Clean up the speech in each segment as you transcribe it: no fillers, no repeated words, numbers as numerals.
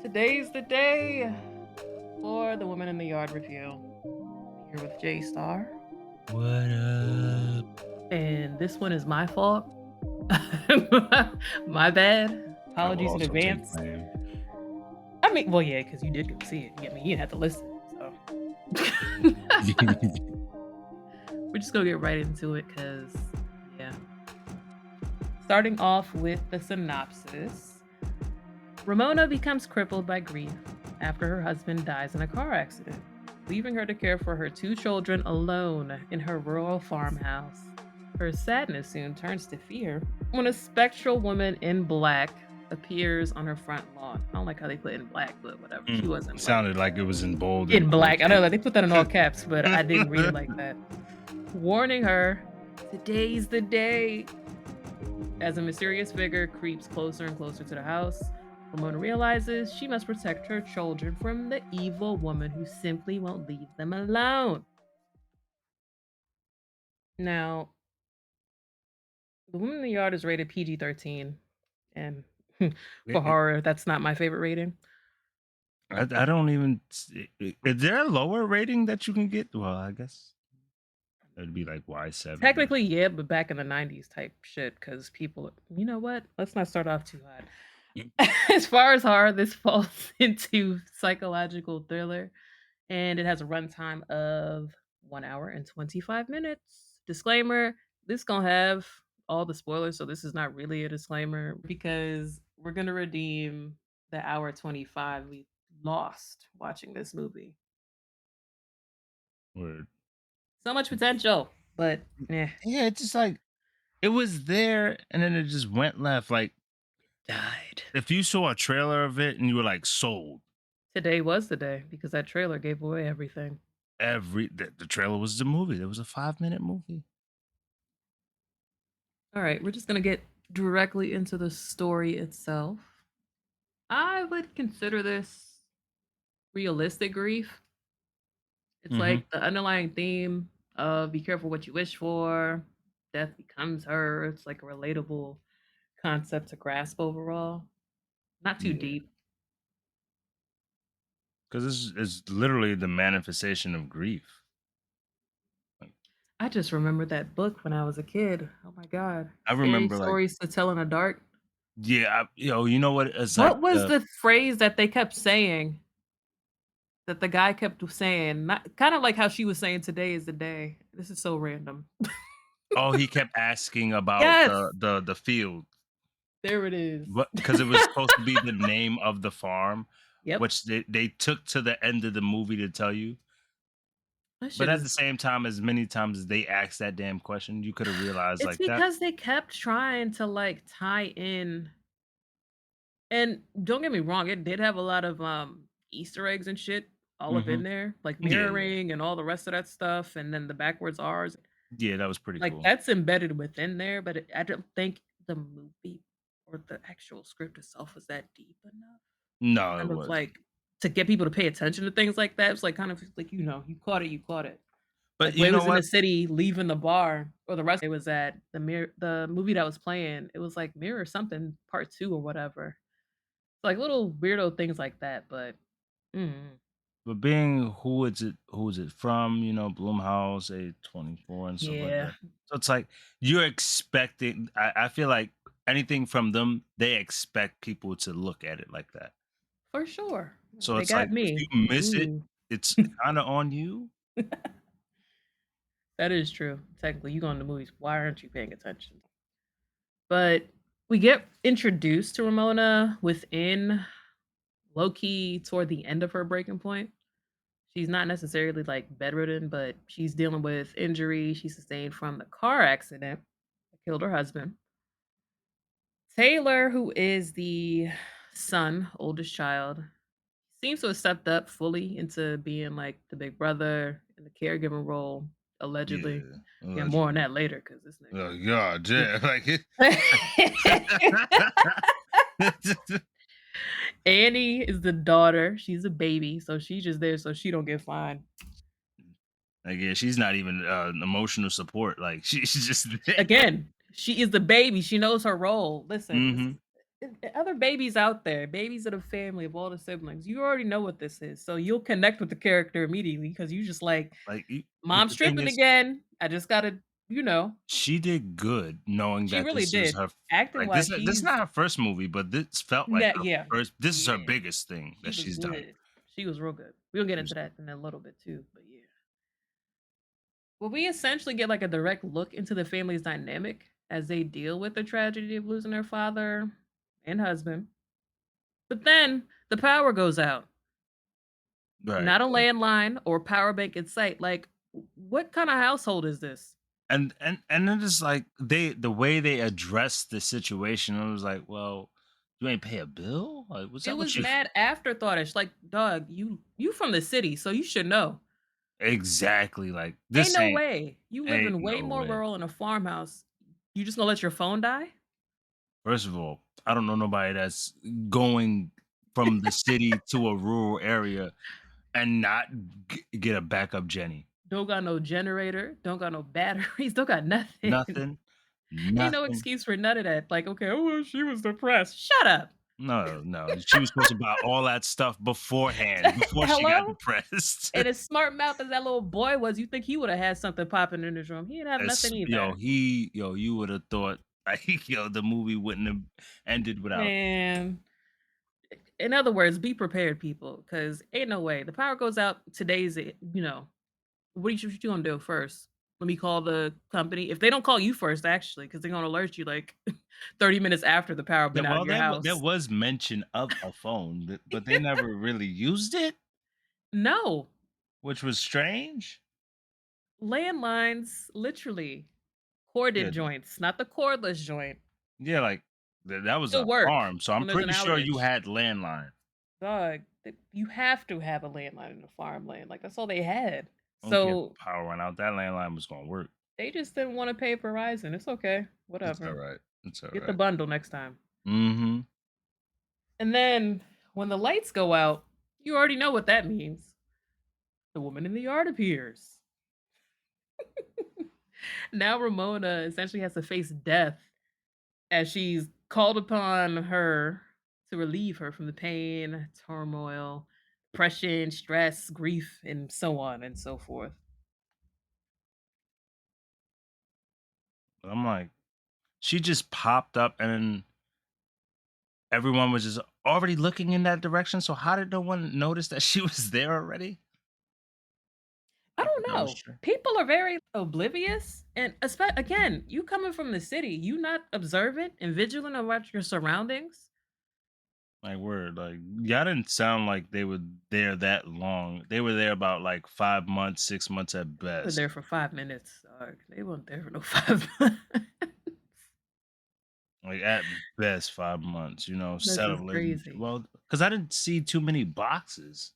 Today's the day for the Woman in the Yard review. Here with J Star. What up? And this one is my fault. My bad. I will Apologies in also take advance. blame. I mean, well, yeah, because you did go see it. I mean, you didn't have to listen. So we're just gonna get right into it because, yeah. Starting off with the synopsis. Ramona becomes crippled by grief after her husband dies in a car accident, leaving her to care for her two children alone in her rural farmhouse. Her sadness soon turns to fear when a spectral woman in black appears on her front lawn. I don't like how they put in black, but whatever. She wasn't like Sounded like it was in bold and in black. I know that quotation. they put that in all caps, but I didn't read it like that. Warning her, today's the day. As a mysterious figure creeps closer and closer to the house, Ramona realizes she must protect her children from the evil woman who simply won't leave them alone. Now, The Woman in the Yard is rated PG-13, and for horror, that's not my favorite rating. I don't even. Is there a lower rating that you can get? Well, I guess it'd be like Y7. Technically, yeah, but back in the 90s type shit, because people, you know what? Let's not start off too hot. As far as horror, this falls into psychological thriller, and it has a runtime of 1 hour and 25 minutes. Disclaimer, this gonna have all the spoilers, so this is not really a disclaimer because we're gonna redeem the hour 25 we lost watching this movie. Word. So much potential, but yeah, Yeah, it's just like it was there, and then it just went left. Like died. if you saw a trailer of it and you were like sold, Today was the day because that trailer gave away everything. the trailer was the movie. It was a 5-minute movie. All right, we're just gonna get directly into the story itself. I would consider this realistic grief. It's Mm-hmm. like the underlying theme of be careful what you wish for, death becomes her. It's like a relatable concept to grasp overall. Not too Yeah, deep. because it's literally the manifestation of grief. Like, I just remember that book when I was a kid. Oh my god. I Scary remember, like, stories to tell in the dark. yeah, you know what? It's like What was the phrase that they kept saying? That the guy kept saying, not kind of like how she was saying today is the day. This is so random. oh, he kept asking about Yes, the field, there it is. what because it was supposed to be the name of the farm, Yep. which they took to the end of the movie to tell you. That But shit at is the same time, as many times as they asked that damn question, you could have realized it's like that. because they kept trying to, like, tie in and don't get me wrong, it did have a lot of, Easter eggs and shit all up in Mhm. there, like Yeah, yeah. mirroring and all the rest of that stuff, and then the backwards R's. Yeah, that was pretty Like, cool. that's embedded within there, but I don't think the movie or the actual script itself was that deep enough. No, it Kind of wasn't. like to get people to pay attention to things like that. It's like kind of like, you caught it, you caught it. But Like, you when it know was in the what? city leaving the bar or the rest it was at the movie that was playing, it was like Mirror something part 2 or whatever. Like little weirdo things like that, but mm, But being who is it from, Blumhouse, A24 and stuff like yeah, that. So it's like you're expecting I feel like anything from them, they expect people to look at it like that. for sure. So They it's got like if me. you miss it, Ooh, it's kinda on you. that is true. Technically, you go in the movies, why aren't you paying attention? But we get introduced to Ramona within low key toward the end of her breaking point. She's not necessarily like bedridden, but she's dealing with injury she sustained from the car accident that killed her husband. Taylor, who is the son, oldest child, seems to have stepped up fully into being like the big brother in the caregiving role, allegedly. Yeah, Yeah, more on allegedly. that later because this Oh god, yeah, like it. nigga. Annie is the daughter. She's a baby, so she's just there so she don't get fined. Like, yeah, she's not even, emotional support, like, she's just there. Again, she is the baby. She knows her role. Listen, Mhm. other babies out there, babies of the family of all the siblings, you already know what this is, so you'll connect with the character immediately because you just like, Like, you but "Mom's the thing tripping is, again. I just gotta" you know? she did good knowing She that really this is did. her Acting like, wise, this is she's not her first movie, but this felt like her yeah. first this is her Yeah. biggest thing She that was she's done. good. She was real good. We'll get She into was good. that in a little bit too, but yeah. Well, we essentially get like a direct look into the family's dynamic as they deal with the tragedy of losing their father and husband. But then the power goes out. Right, Not a landline or power bank in sight. Like, what kind of household is this? and then it's like the way they addressed the situation, I was like, "Well, you ain't pay a bill? Like, what's It up with was you?" mad afterthoughtish. Like, dog, you from the city, so you should know. Exactly, like, Ain't this no way. You live ain't in way no more way. rural in a farmhouse. You just gonna let your phone die? First of all, I don't know nobody that's going from the city to a rural area and not get a backup Jenny. Don't got no generator, don't got no batteries, don't got nothing. Nothing, Ain't no nothing. excuse for none of that. Like, okay, oh, well, she was depressed. Shut up. No, no, she was supposed to buy all that stuff beforehand, before she got Hello? depressed. And as smart mouth as that little boy was, you think he would have had something popping in his room. He didn't have As nothing either. you would have thought, like, the movie wouldn't have ended without. Man. In other words, be prepared, people, because ain't no way. The power goes out today's, what you gonna do first? Let me call the company. If they don't call you first, actually, because they're gonna alert you like 30 minutes after the power Yeah, been out of well, your there house. was mention of a phone, but they never really used it, No. which was strange. Landlines, literally. Corded Yeah, joints, not the cordless joint. yeah, like, that was Still a work farm, so I'm when there's an pretty sure you outage. had landline. Dog, you have to have a landline in a farmland. Like, that's all they had. I don't care if the So power went out, that landline was gonna work. they just didn't want to pay Verizon. It's okay. It's Whatever. alright, it's Get the alright. bundle next time. Mhm. And then when the lights go out, you already know what that means. The woman in the yard appears. Now Ramona essentially has to face death as she's called upon her to relieve her from the pain, turmoil, depression, stress, grief, and so on and so forth. I'm like, she just popped up and everyone was just already looking in that direction, so how did no one notice that she was there already? I I thought don't that was know. strange. People are very oblivious, and again, you coming from the city, you not observant and vigilant about your surroundings. Like, word, like, y'all didn't sound like they were there that long. They were there about, like, 5 months, 6 months at They were there best. for 5 minutes. They weren't there for no 5 months. Like, at best, 5 months, This is settling crazy. well, because I didn't see too many boxes,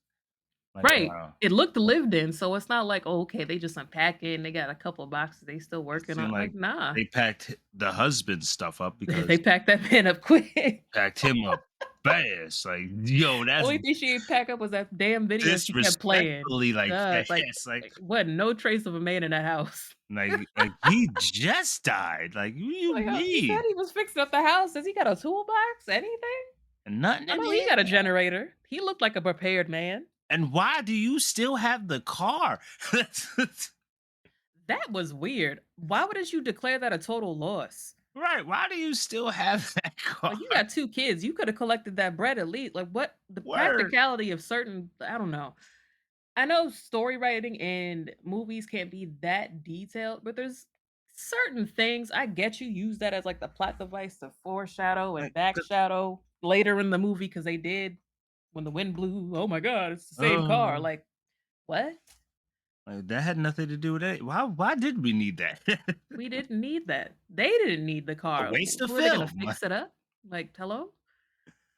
like, Right. around. It looked lived in, so it's not like, "Oh, okay, they just unpacking, they got a couple of boxes they still It working seemed on." like Like, nah. they packed the husband's stuff up They because packed that man up quick. packed him up fast, like, "Yo, that's Only thing she didn't pack up was that damn video she kept playing. disrespectfully, like, Like fast, wasn't no trace of a man in that house. he just died, like, what do you Like, he said mean? he was fixing up the house. Does he got a toolbox? Anything? And nothing I in know he here? got a generator. He looked like a prepared man. And why do you still have the car?" That's That was weird. Why wouldn't you declare that a total loss? right, why do you still have that car? Like, you got 2 kids, you coulda collected that bread at least. Like, what the Word. practicality of certain I don't know. I know story writing and movies can't be that detailed, but there's certain things I get you use that as, like, the plot device to foreshadow and Like, 'cause backshadow later in the movie because they did when the wind blew, "Oh my god, it's the same car." oh, Like, what? like, that had nothing to do with it. Why did we need that? We didn't need that. They didn't need the A car. waste of Who are they gonna film. fix it up? Like, hello?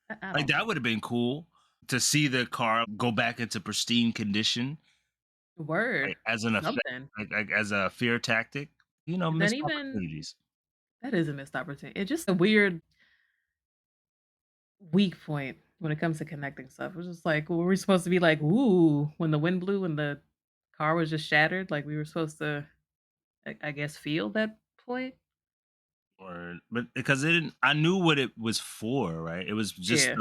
I Like, don't that know. would've been cool to see the car go back into pristine condition, Word. like, as an effect, Something. like, as a fear tactic, And then missed even opportunities. that is a missed opportunity. It's just a weird weak point when it comes to connecting stuff. It was just like, were we supposed to be like, "Ooh," when the wind blew and the car was just shattered? Like, we were supposed to, I guess, feel that point? Or but because it didn't I knew what it was for, right? It was Yeah.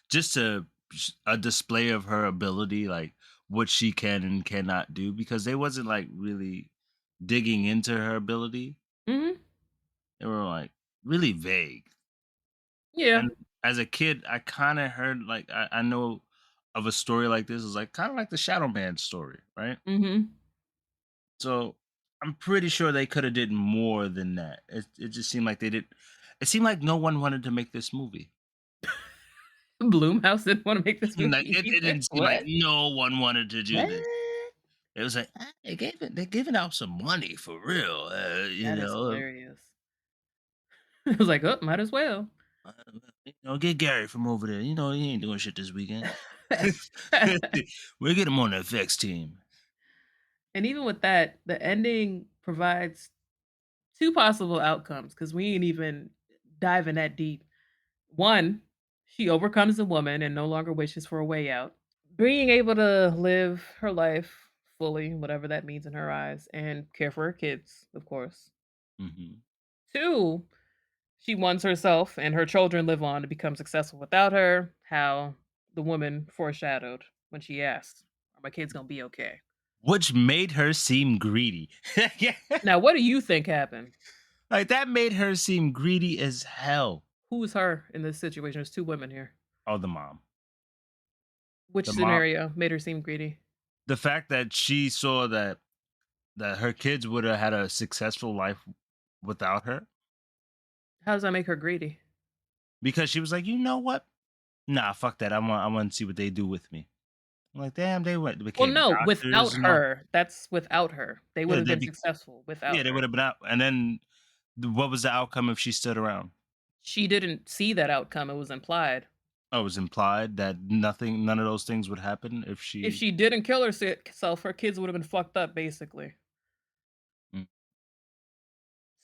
just a display of her ability, like what she can and cannot do because they wasn't like really digging into her ability. Mhm. They were like really vague. Yeah. And as a kid, I kind of heard like I know of a story like this is like kind of like the Shadow Man story, right? Mhm. So I'm pretty sure they could have did more than that. It just seemed like they did. It seemed like no one wanted to make this movie. Bloomhouse didn't wanna make this Like movie it either. didn't seem like What? no one wanted to do this. What? It was like they're giving out some money for real, That is hilarious. I was like, "Oh, might as well." uh, get Gary from over there. You know, he ain't doing shit this weekend. We'll get him on the FX team. And even with that, the ending provides 2 possible outcomes because we ain't even diving that deep. 1, she overcomes the woman and no longer wishes for a way out, being able to live her life fully, whatever that means in her eyes, and care for her kids, of course. Hmm. 2, she wants herself and her children live on to become successful without her, how the woman foreshadowed when she asked, "Are my kids gonna be okay?" Which made her seem greedy. Yeah. Now, what do you think happened? Like that made her seem greedy as hell. Who's her in this situation? There's 2 women here. Oh, the mom. Which The mom. scenario made her seem greedy? The fact that she saw that her kids would have had a successful life without her How does that make her greedy? because she was like, you know what? Nah, fuck that. I want to see what they do with me. I'm like, damn, they went Well, became no, without doctors and all. her. That's without her. They would Yeah, have been successful without yeah, they would her. have been out. And then what was the outcome if she stood around? She didn't see that outcome, it was implied. Oh, it was implied that none of those things would happen if If she. she didn't kill herself, her kids would have been fucked up, basically. Mm.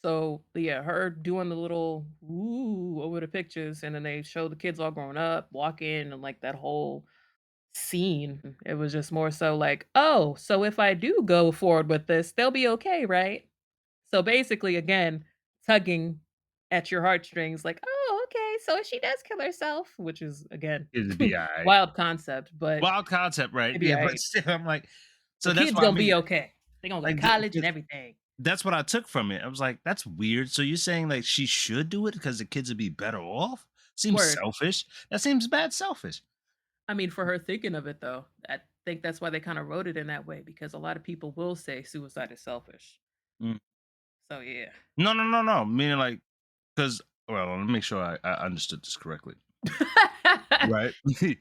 So, yeah, her doing the little "ooh" over the pictures, and then they show the kids all grown up, walking, and, like, that whole scene. It was just more so like, "Oh, so if I do go forward with this, they'll be okay, right?" So, basically, again, tugging at your heartstrings like, "Oh, okay, so if she does kill herself," which is, again, It'd be all right. wild concept, but Wild concept, right? maybe Yeah, I but still, I'm like, the so that's kid's why I gonna be mean, okay. They gonna go to like, college and everything. that's what I took from it. I was like, "That's weird." So you're saying like she should do it because the kids would be better off? Seems Word. selfish. That seems bad selfish. I mean, for her thinking of it, though, I think that's why they kinda wrote it in that way because a lot of people will say suicide is selfish. Mm. So, yeah. No, no, no, no. Meaning like, because well, let me make sure I understood this correctly. Right? Like,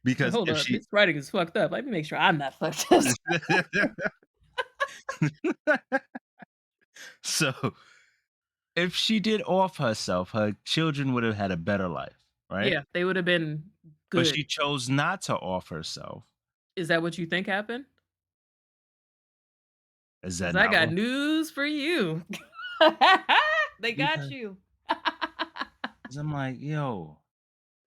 Because "Hold if up, she this writing is fucked up. Let me make sure I'm not fucked up." so if she did off herself, her children would have had a better life, right? Yeah, they would have been But good. she chose not to off herself. Is that what you think happened? Is that 'Cause I not got what? news for you. They got Because you. 'cause I'm like, yo,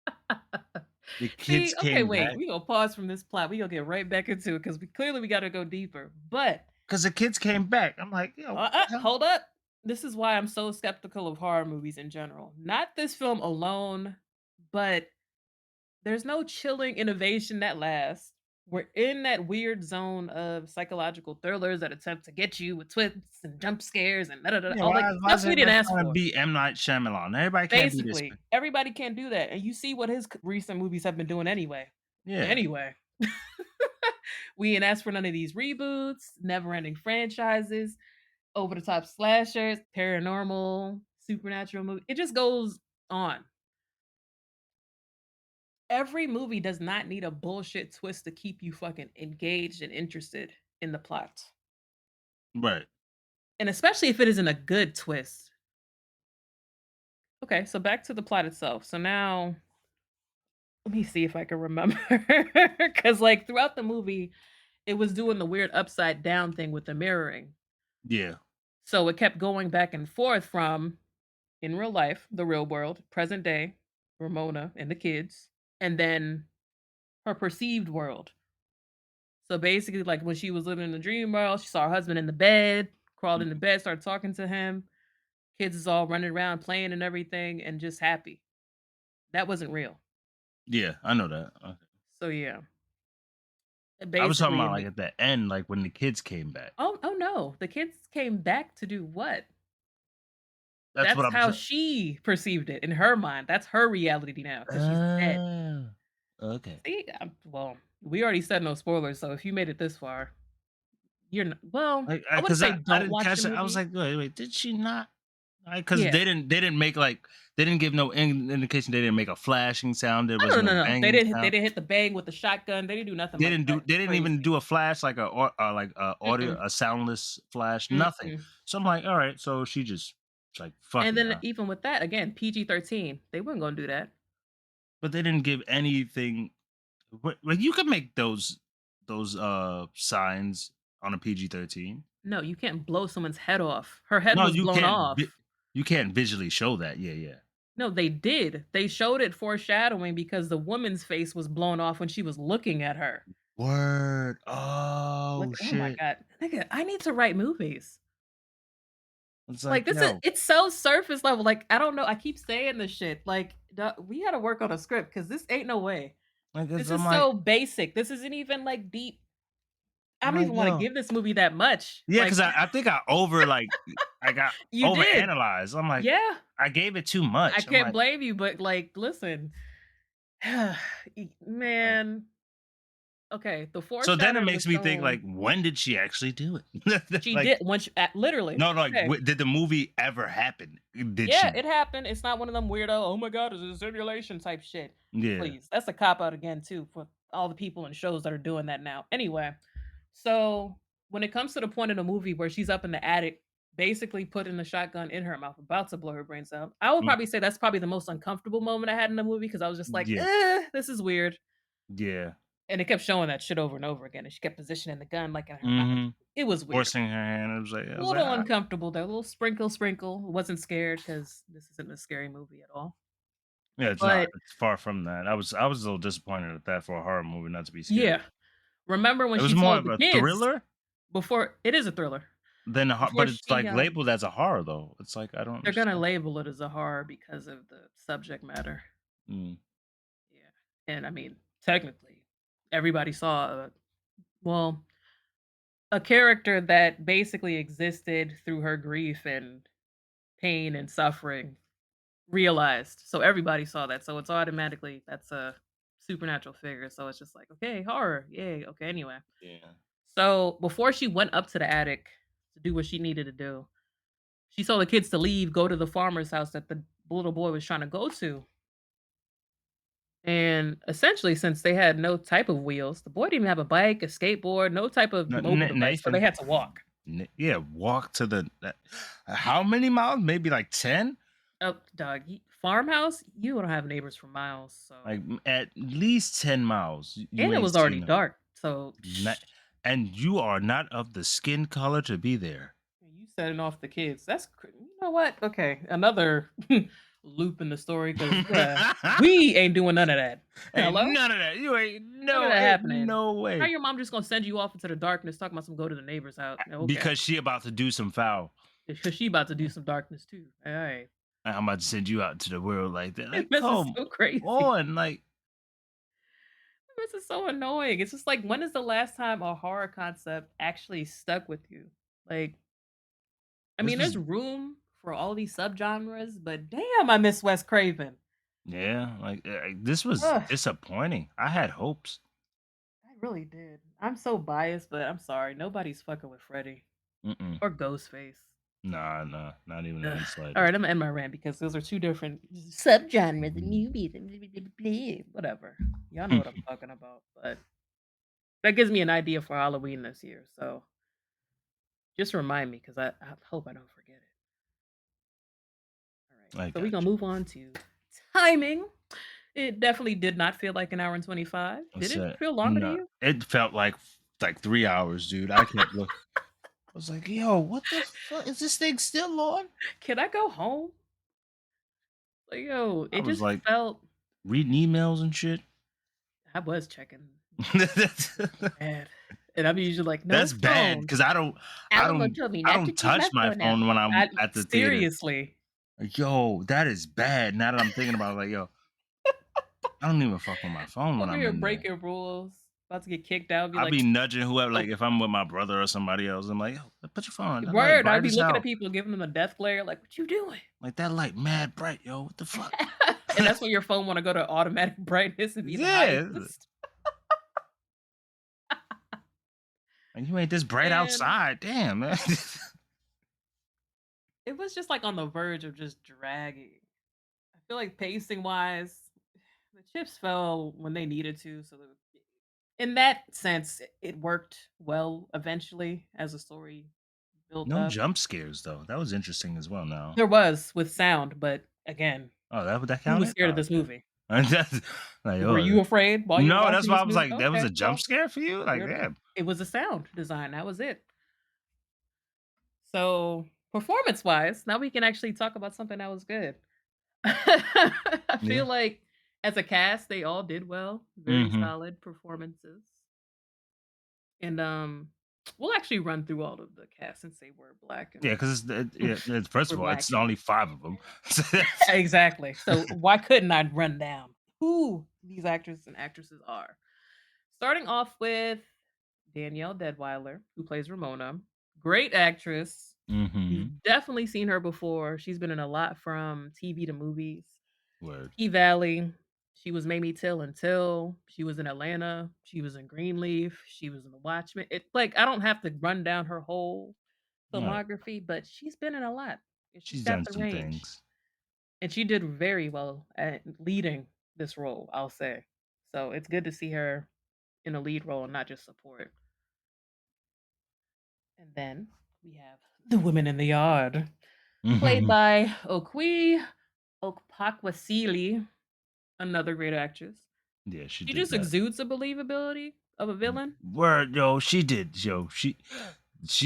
the See, kids okay, came wait, back. we gonna pause from this plot. We gonna get right back into it because we gotta go deeper. But 'Cause the kids came back. I'm like, "Yo, what the hell?" hold up. This is why I'm so skeptical of horror movies in general. Not this film alone, but there's no chilling innovation that lasts. We're in that weird zone of psychological thrillers that attempt to get you with twists and jump scares and da da da, Yeah, all like why stuff is we didn't everybody ask trying to for. be M. Night Shyamalan? Everybody can't be this Basically, man. everybody can't do that, and you see what his recent movies have been doing anyway. Yeah. Anyway, we ain't asked for none of these reboots, never-ending franchises, over-the-top slashers, paranormal, supernatural movie. It just goes on. Every movie does not need a bullshit twist to keep you fucking engaged and interested in the plot, Right. and especially if it isn't a good twist. Okay, so back to the plot itself. So now let me see if I can remember, because like, throughout the movie, it was doing the weird upside down thing with the mirroring. Yeah. So it kept going back and forth from, in real life, the real world, present day, Ramona and the kids, and then her perceived world. So basically, like when she was living in the dream world, she saw her husband in the bed, crawled into Mhm. bed, started talking to him. Kids is all running around playing and everything and just happy. That wasn't real. Yeah, I know that. Okay. So yeah, I was talking basically about, like, at the end, like, when the kids came back. oh no, the kids came back to do what? That's what That's I'm how saying. she perceived it in her mind. That's her reality now because she's dead. Oh, okay. See, well, we already said no spoilers, so if you made it this far, you're not, well, Like, I wouldn't cause say I don't didn't watch the catch it. I was movie. like, "Wait, did she not?" Cause Yeah. they didn't make, like, they didn't give no indication. They didn't make a flashing sound. There No, was no, no no, no. They banging didn't they sound. didn't hit the bang with the shotgun. They didn't do nothing like that They didn't even crazy. do a flash, like a audio, Mm-mm, a soundless flash, nothing. mm-mm. So I'm like, "All right." So she just, it's like, "Fuck And it, then huh?" even with that, again, PG-13, they weren't gonna do that. But they didn't give anything. Like, you could make those signs on a PG-13. No, you can't blow someone's head off. Her head No, was blown off. you can't visually show that. Yeah, yeah. No, they did. They showed it foreshadowing because the woman's face was blown off when she was looking at her. Word. Look, Oh, oh my shit. god. Nigga, I need to write movies. It's Like, like, this is yo, it's so surface level, like, I don't know, I keep saying this shit, like, we gotta work on a script because this ain't no way. like, 'cause This is I'm like so basic. This isn't even, like, deep. I I'm don't like, even wanna yo. give this movie that much. Yeah, Like, cause I think I got you did. overanalyzed. I'm like, Yeah, I gave it too I much. I'm can't like blame you, but, like, listen, like man, okay, the so then it foreshadowing was makes me think, shown. like, when did she actually do it? She Like, did once literally, no, no, like, okay. did the movie ever happen? Did Yeah, she? it happened. It's not one of them weirdo, "Oh my god, is it a simulation?" type shit. Yeah. Please, that's a cop out again too for all the people in shows that are doing that now. Anyway, so when it comes to the point in the movie where she's up in the attic, basically putting the shotgun in her mouth, about to blow her brains out, I would Mm, probably say that's probably the most uncomfortable moment I had in the movie because I was just like, yeah, this is weird." yeah. And it kept showing that shit over and over again, and she kept positioning the gun like in her mouth. Mhm. It was weird. Forcing her hand. A I was like, little "Ah." uncomfortable there, a little sprinkle, sprinkle. Wasn't scared because this isn't a scary movie at all. Yeah, it's not. But It's far from that. I was a little disappointed at that for a horror movie not to be scary. yeah, remember when It was she more told of the a kids thriller before it is a thriller. than a Before but it's, she, like, labeled as a horror, though. It's like, I don't they're gonna understand. label it as a horror because of the subject matter. Mm, Yeah, and I mean, technically, everybody saw, well, a character that basically existed through her grief and pain and suffering realized. So everybody saw that. So it's automatically that's a supernatural figure. So it's just like, okay, horror. Yay. Okay, anyway. yeah. So before she went up to the attic to do what she needed to do, she told the kids to leave, go to the farmer's house that the little boy was trying to go to. And essentially, since they had no type of wheels, the boy didn't even have a bike, a skateboard, no type of Na mobile Na device. So they Nathan had to walk. Yeah, walk to the how many miles? Maybe, like, 10? Oh, dog, farmhouse, you don't have neighbors for miles. Like, So, at least 10 miles. You and it ain't was already seen 'em. dark. So, Na And you are not of the skin color to be there. you setting off the kids. You know what? Okay, another loop in the story because we ain't doing none of that. Ain't Hello, none of that. You none of that ain't happening. no How way. your mom just gonna send you off into the darkness talking about some go to the neighbor's house? Okay, Because she about to do some foul. because she about to do some darkness too. All right, I'm about to send you out to the world like that. Like, this is come so crazy. on. Like, This is so annoying. It's just like, when is the last time a horror concept actually stuck with you? Like, I this mean, was there's room for all these subgenres, but damn, I miss Wes Craven. yeah, like, this was Ugh. disappointing. I had hopes. I really did. I'm so biased, but I'm sorry. Nobody's fucking with Freddy Mm-mm. or Ghostface. Nah, nah, not even in Ugh. the All right, slightest. I'm gonna end my rant because those are two different subgenres and movies and whatever. Y'all know what I'm talking about, but that gives me an idea for Halloween this year. So just remind me because I hope I don't forget it. All right, I so we're got gonna you. move on to timing. It definitely did not feel like an hour and 25. I Did it said, feel longer to no, you? it felt like 3 hours, dude. I kept look. I was like, yo, what the fuck? Is this thing still on? Can I go home? Like, yo, I it was just like felt. reading emails and shit. I was checking. My bad. And I'm usually like, "No That's bad phone. because I Alamo don't told me I not to don't take my touch my phone out." phone when I'm I at the theater. seriously. Like, yo, that is bad. Now that I'm thinking about it, like, yo, I don't even fuck with my phone when Over I'm here in there. breaking rules, about to get kicked out, be I'll like, be nudging whoever, "Oh, like, if I'm with my brother or somebody else, I'm like, "Yo, put your phone on. That light word." I'd bright be as looking at hell. people, giving them a death glare, like, "What you doing?" Like, that light mad bright, yo. What the fuck?" And that's when your phone wanna go to automatic brightness and be the Yeah. highest. And you ain't this bright And outside. Damn, man. it was just, like, on the verge of just dragging. I feel like pacing-wise, the chips fell when they needed to, so the in that sense, it worked well eventually as the story built No up. jump scares, though. That was interesting as well now. There was with sound, but again, Oh, that who was counted? scared of Oh, this okay. movie? That's like, Were oh, you afraid while you were no, that's watching why I this was movie? like, that was Okay, a jump well, scare for you? Like, there damn. it was a sound design, that was it. So, performance-wise, now we can actually talk about something that was good. I feel Yeah. like as a cast, they all did well, very Mhm. solid performances. And, we'll actually run through all of the cast since they were Black Yeah, and 'cause it's first we're of all, Black it's and only 5 of them. So that's exactly. So why couldn't I run down who these actors and actresses are? Starting off with Danielle Deadweiler, who plays Ramona. Great actress. Mhm. You've definitely seen her before. She's been in a lot from TV to movies. Word. P Valley. She was Mamie Till and Till. She was in Atlanta. She was in Greenleaf. She was in The Watchmen. It like I don't have to run down her whole Alright. filmography, but she's been in a lot, and she's She's got done the some range. things. And she did very well at leading this role, I'll say. So it's good to see her in a lead role and not just support. And then we have the women in the yard, played Mhm. by Okwe Okpakwasili, another great actress. Yeah, she She did just that. exudes the believability of a villain. Word, yo, she did, yo. She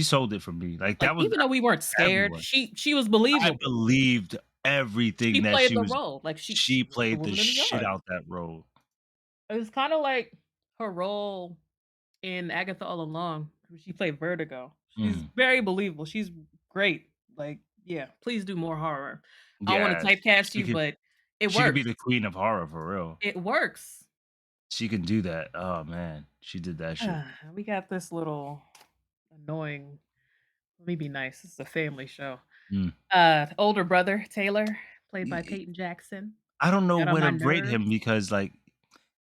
sold it for me. Like, Like, that was even though we weren't scared, everyone. she was I believable. believed She everything that played the role, like, she she was the played the woman in the shit yard. out that role. It was kinda like her role in Agatha All Along, who she played Vertigo. She's Mhm. very believable, she's great. Like, yeah, please do more horror. I don't wanna Yeah, typecast she you, could but it she could be works. the queen of horror for real. It works. She can do that. Oh, man. She did that shit. We got this little annoying let me be nice, this is a family show. Mm. Older brother, Taylor, played by Y Peyton Jackson, I don't know got on where my to rate him nerves. because, like,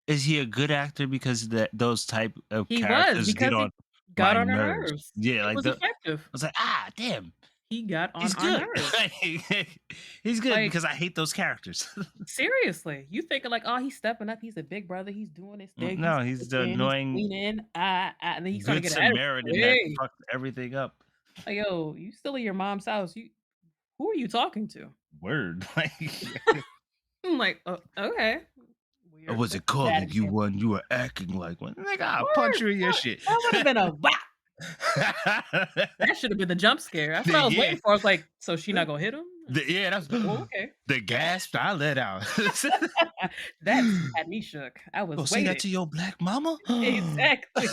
is he a good actor because that those type of He was, characters get because on he got my on our nerves. nerves. Yeah, It like, was the I effective. was like, "Ah, damn, He got on he's our good." nerves. He's good Like, because I hate those characters. seriously, you thinking like, "Oh, he's stepping up, he's a big brother, he's doing his thing, he's No, he's the cooking, he's annoying cleaning, and then he's gonna good get an attitude. Samaritan that Hey, fucked everything up. like, yo, you still in your mom's house, you who are you talking to?" Word. Like, I'm like, "Okay, "I weird, wasn't what's the bad calling you example?" one, you were acting like one." Nigga, I'll punch Word, you in your that shit. that would've been a "whop." That should have been the jump scare. That's what I was Yeah. waiting for. I was like, "So she not gonna hit him?" Yeah, I that's was like, "Oh, okay." the gasp I let out. That had me shook. I "Go was say that waiting. to your black mama?" Exactly.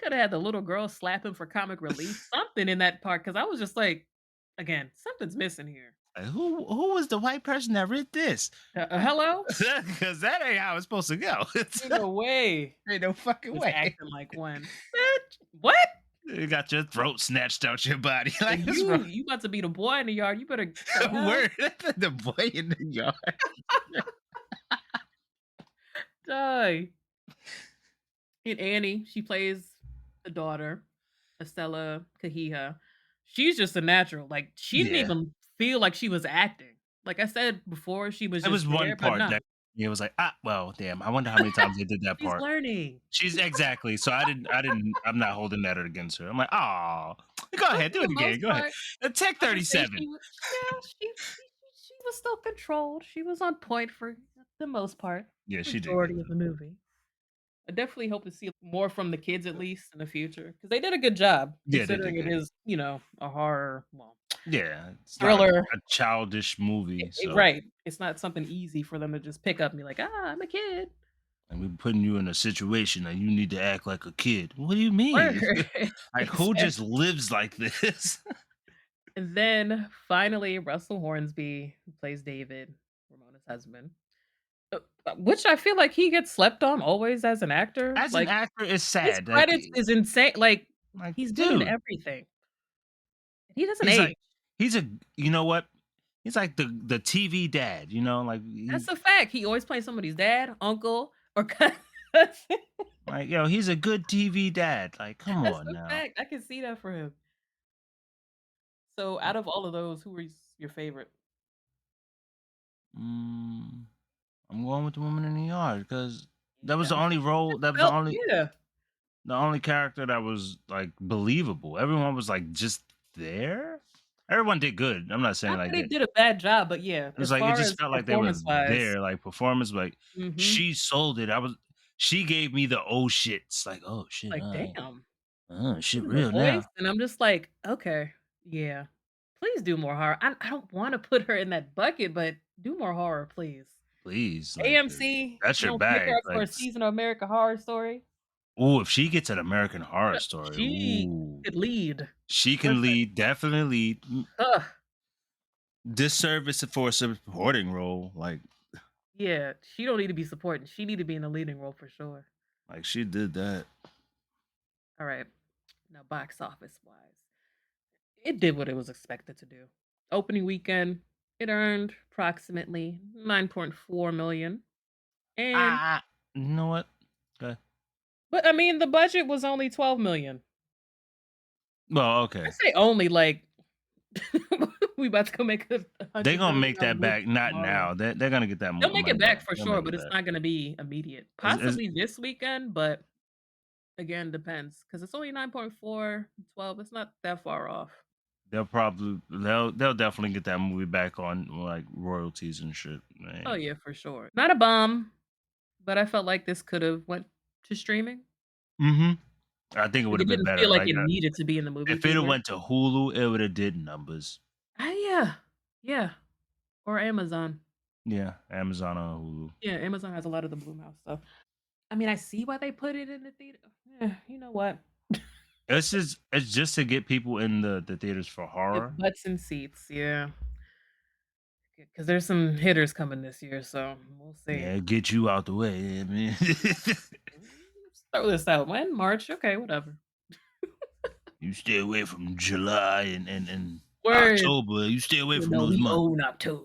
Coulda had the little girl slap him for comic relief, something in that part, because I was just like, again, something's missing here. Like, who was the white person that writ this? Hello? Because that ain't how it's supposed to go. Ain't no way Ain't no he fucking was way. acting like one. Bitch, what? You got your throat snatched out your body. Like, Like, what's wrong? you about to be the boy in the yard, you better the hell? Word. The boy in the yard. Die. And Annie, she plays the daughter, Estella Kahia. She's just a natural. Like, she didn't Yeah. even feel like she was acting. Like I said before, she was There was just one there, but part no. that it was like, "Ah, well, damn, I wonder how many times they did that She's part." learning. She's exactly. So I'm not holding that against her. I'm like, "Oh, go But ahead, for do the it again. most Go ahead. part, Take I can say 37." yeah, she was still controlled. She was on point for the most part, Yeah, she did good majority of the though. movie. I definitely hope to see more from the kids at least in the future because they did a good job Yeah, they did considering it good. is, a horror, well, Yeah, it's not thriller. a childish movie, so Right. It's not something easy for them to just pick up and be like, "Ah, I'm a kid." and we putting you in a situation that you need to act like a kid. What do you mean? Word. Like who just Exactly. lives like this? And then finally, Russell Hornsby, who plays David, Ramona's husband, which I feel like he gets slept on always as an actor. As an Like, actor, it's his sad. credits is insane. Like, Like, he's good in dude, everything. He doesn't he's age. like he's a you know what? He's like the TV dad, like That's he a fact. He always plays somebody's dad, uncle, or cousin. like he's a good TV dad. Like, come That's on a now. fact. I can see that for him. So, out of all of those, who is your favorite? Mm, I'm going with the woman in the yard because that was Yeah. the only role. That was Well, yeah. the only character that was like believable. Everyone was like just there. Everyone did good. I'm not saying Not like that he that. did a bad job, but yeah, It was as like it far just as felt like they were performance-wise, there, like performance. Like mhm, she sold it. She gave me the oh shits. Like oh shit, like, all right, damn. oh shit, Even the real voice, now. and I'm just like, "Okay, yeah. Please do more horror." I don't wanna put her in that bucket, but do more horror, please. Please, like AMC, that's you your don't pick her bag. up for a season of American Horror Story? Oh, if she gets an American Horror Story, She ooh, could lead. she can Listen, lead, definitely lead. ugh, Disservice for a supporting role, yeah, she don't need to be supporting, she need to be in a leading role for sure. like she did that. Alright, now box office-wise, it did what it was expected to do. Opening weekend, it earned approximately 9.4 million, and Ah, you know what? Okay. but, I mean, the budget was only 12 million. Well, I okay. say only, like, we about to go make a They gonna make $100 million that movie back. Not tomorrow. now. They're gonna get that They'll make it money back. back for They'll sure, make but it it's back. not gonna be immediate. Is Possibly this weekend, but again, depends because it's only 9.4, 12. It's not that far off. they'll definitely get that movie back on like royalties and shit. Oh, Man. yeah, for sure. Not a bomb, but I felt like this could've went to streaming. Hmm. I think it would Like, have it been didn't feel better. like Like it needed to be in the movie if it have theater. went to Hulu, it would have did numbers. Ah, yeah. Yeah, or Amazon. Yeah, Amazon on Hulu. Yeah, Amazon has a lot of the Blumhouse stuff. I mean, I see why they put it in the theater. You know what? It's just to get people in the theaters for Get horror. butts and seats, yeah. Because there's some hitters coming this year, so we'll see. Yeah, get you out the way. I mean, Let's throw this out. When? March? Okay, whatever. you stay away from July and Word. October. You stay away You from know, those we months. own October.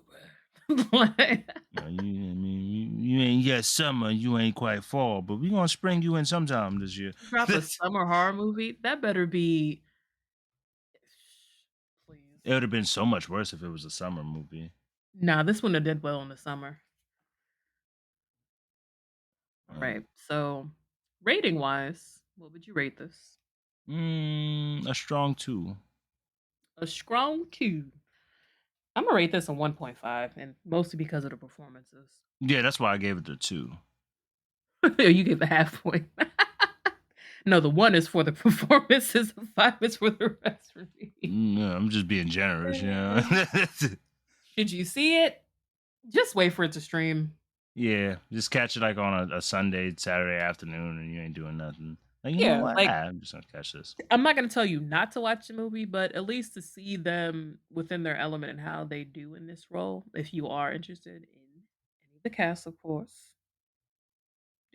Like, I mean, you ain't yet summer. You ain't quite fall, but we gonna spring you in sometime this year. drop a summer horror movie, that better be please. It would have been so much worse if it was a summer movie. Nah, this one have did well in the summer. Um, Alright, so rating-wise, what would you rate this? a strong two. A strong 2. Imma rate this a 1.5, and mostly because of the performances. Yeah, that's why I gave it a two. You give a half point. No, the 1 is for the performances, the 5 is for the rest for me. Yeah, I'm just being generous, Eh, should you see it? Just wait for it to stream. Yeah, just catch it like on a Sunday, Saturday afternoon, and you ain't doing nothing. Like, you know Yeah, what? like, I'm just gonna catch this. I'm not gonna tell you not to watch the movie, but at least to see them within their element and how they do in this role, if you are interested in any of the cast, of course,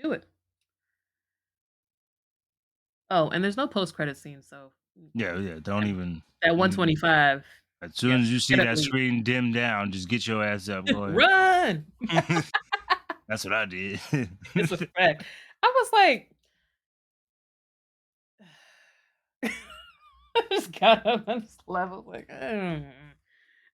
do it. Oh, and there's no post-credit scene, so, Yeah, yeah. Don't that even. that You, 125, as get soon as you see get up, that leave. screen dim down, just get your ass up. Go ahead. Run! That's what I did. It's a fact. I was like I just got up and just left, I was like, "Mm."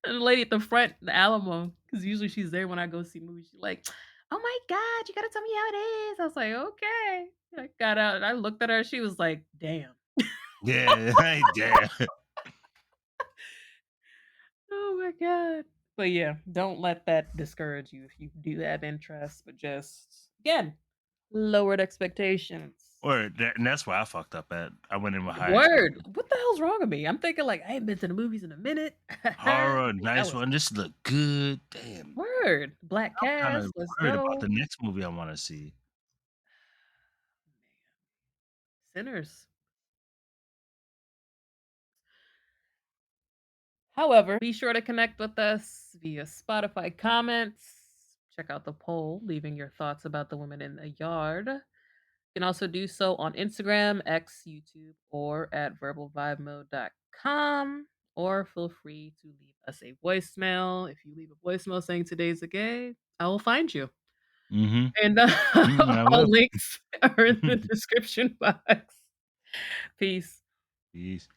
And the lady at the front, the Alamo, because usually she's there when I go see movies, she's like, "Oh my god, you gotta tell me how it is." I was like, "Okay." I got out and I looked at her, she was like, "Damn." Yeah, hey, damn. Oh my god. But yeah, don't let that discourage you if you do have interest, but just, again, lowered expectations. Or and that's why I fucked up at. I went in with high Word. expectations. What the hell's wrong with me? I'm thinking like, I ain't been to the movies in a minute. Horror, That nice was one. This look good. Damn. word. Black I'm kind of cast, let's worried about go. the next movie I want to see. sinners. However, be sure to connect with us via Spotify comments. Check out the poll, leaving your thoughts about the women in the yard. You can also do so on Instagram, X, YouTube, or at verbalvibemode.com. Or feel free to leave us a voicemail. If you leave a voicemail saying today's a gay, I will find you. Mhm. And I all will. links are in the description box. Peace. Peace.